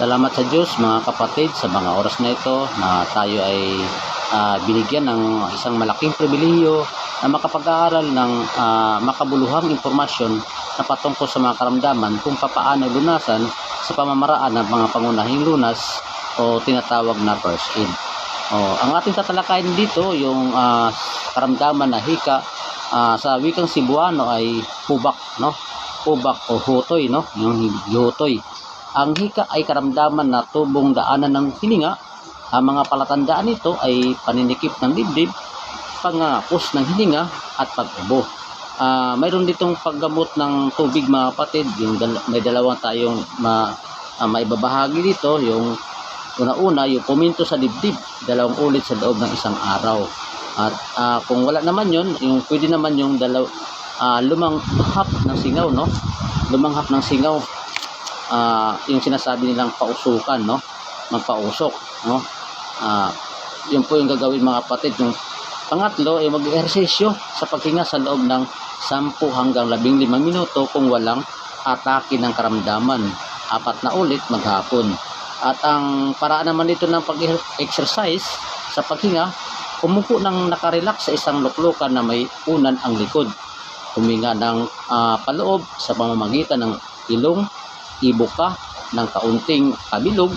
Salamat sa Diyos mga kapatid sa mga oras na ito na tayo ay binigyan ng isang malaking pribilehiyo na makapag-aaral ng makabuluhang impormasyon na patungkol sa mga karamdaman kung papaano lunasan sa pamamaraan ng mga pangunahing lunas o tinatawag na first aid. Ang ating tatalakayin dito yung karamdaman na hika sa wikang Cebuano ay hubak, no? Hubak o hutoy, no? Yung hutoy. Ang hika ay karamdaman na tubong daanan ng hininga. Ang mga palatandaan nito ay paninikip ng dibdib, pangapos ng hininga at pag-ubo. Mayroon ditong paggamot ng tubig mga kapatid. May dalawang tayong maibabahagi dito. Yung una-una, yung puminto sa dibdib, 2 ulit sa loob ng isang araw. At kung wala naman yun, yung pwede naman yung lumanghap ng singaw, no? Lumanghap ng singaw. Yung sinasabi nilang pausukan, no? Magpausok, no? Yun po yung gagawin mga kapatid. Yung pangatlo ay mag-ehersisyo sa paghinga sa loob ng 10 hanggang 15 minuto kung walang atake ng karamdaman. 4 na ulit maghapon. At ang paraan naman dito ng pag-exercise sa paghinga, umupo ng nakarelax sa isang luklukan na may unan ang likod. Huminga ng paloob sa pamamagitan ng ilong, ibuka ng kaunting kabilog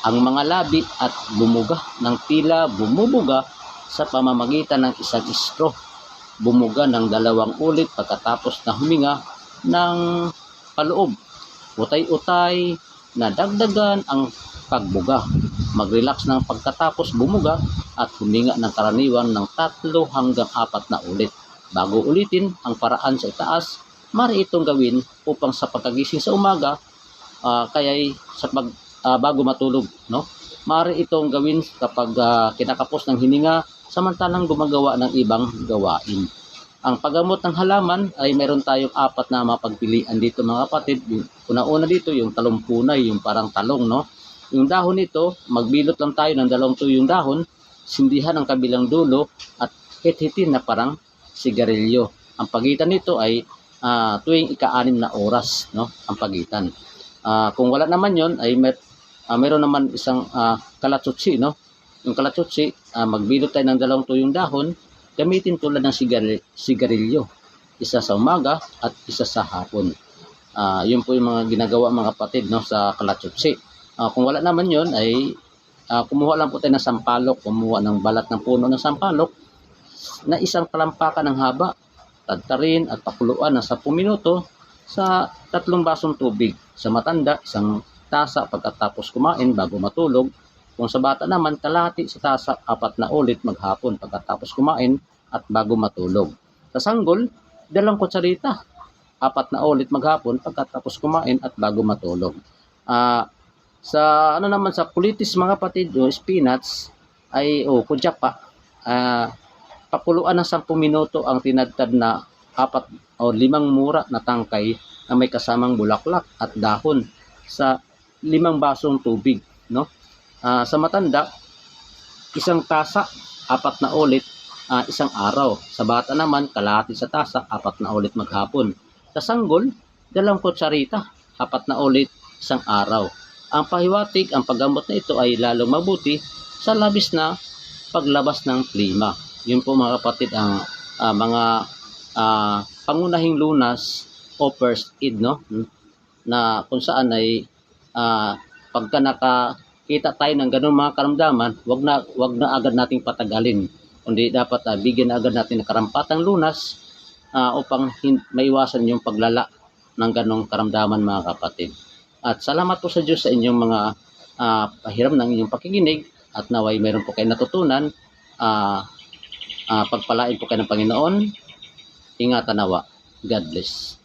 ang mga labi at bumuga ng tila bumubuga sa pamamagitan ng isang straw. Bumuga ng 2 ulit pagkatapos na huminga ng paloob. Utay-utay na dagdagan ang pagbuga. Mag-relax ng pagkatapos bumuga at huminga ng karaniwan ng 3 hanggang 4 na ulit. Bago ulitin ang paraan sa itaas, maaari itong gawin upang sa pagkagising sa umaga, bago matulog, no? Maaari itong gawin kapag kinakapos ng hininga samantalang gumagawa ng ibang gawain. Ang paggamot ng halaman ay meron tayong 4 na mapagpilian dito mga kapatid. Una-una dito yung talongpunay, yung parang talong, no? Yung dahon nito, magbilot lang tayo ng 2 tuyong dahon, sindihan ang kabilang dulo at hit-hitin na parang sigarilyo. Ang pagitan nito ay tuwing ika-6 na oras, no? Ang pagitan. Kung wala naman yon ay meron naman isang kalatsutsi, no? Yung kalatsutsi, magbilot tayo ng 2 tuyong dahon, gamitin tulad ng sigarilyo. Isa sa umaga at isa sa hapon. Yun po yung mga ginagawa mga kapatid, no, sa kalatsutsi. Kung wala naman yon ay kumuha lang po tayo ng sampalok, kumuha ng balat ng puno ng sampalok na isang talampakan ng haba, tadtarin at pakuluan ng 10 minuto sa 3 basong tubig. Sa matanda, 1 tasa pagkatapos kumain bago matulog. Kung sa bata naman, kalahati sa tasa, 4 na ulit maghapon pagkatapos kumain at bago matulog. Sa sanggol, 2 kutsarita, 4 na ulit maghapon pagkatapos kumain at bago matulog. Sa kulitis mga kapatid, o spinach ay kudyapa, pakuluan ng 10 minuto ang tinadtad na 4 o 5 mura na tangkay na may kasamang bulaklak at dahon sa 5 basong tubig, no? Sa matanda, 1 tasa, 4 na ulit isang araw. Sa bata naman, kalahati sa tasa, 4 na ulit maghapon. Sa sanggol, 2 kutsarita, 4 na ulit isang araw. Ang pahiwatig, ang paggamot na ito ay lalong mabuti sa labis na paglabas ng klima. Yun po mga kapatid ang mga pangunahing lunas o first aid, no? Na kung saan ay pagka nakakita tayo ng ganung mga karamdaman, wag na agad nating patagalin. Kundi dapat bigyan na agad natin ng karampatang lunas upang maiwasan yung paglala ng ganung karamdaman mga kapatid. At salamat po sa Diyos sa inyong mga pahiram ng inyong pakikinig at naway meron po kayo natutunan. Pagpalain po kayo ng Panginoon. Ingatan nawa. God bless.